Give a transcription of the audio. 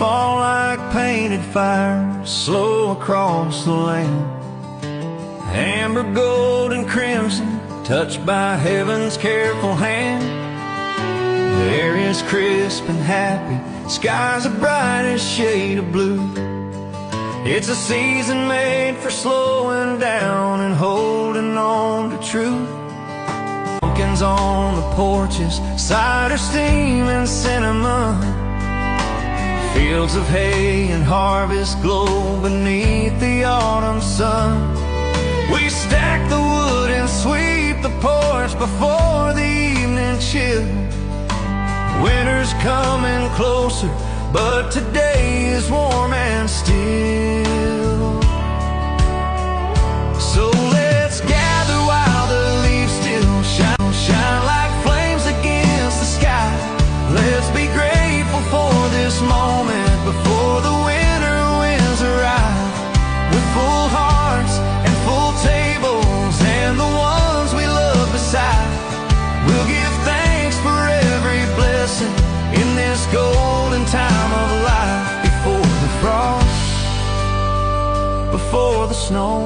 fall like painted fire, slow across the land. Amber, gold, and crimson, touched by heaven's careful hand. The air is crisp and happy, sky's a brightest shade of blue. It's a season made for slowing down and holding on to truth. Pumpkins on the porches, cider, steam, and cinnamon. Fields of hay and harvest glow beneath the autumn sun. We stack the wood and sweep the porch before the evening chill. Winter's coming closer, but today is warm and still. So let's gather while the leaves still shine like flames against the sky. Let's be grateful for this moment before the winter winds arrive. With full hearts and full tables and the ones we love beside, we'll give thanks for every blessing in this golden time of life. Before the frost, before the snow,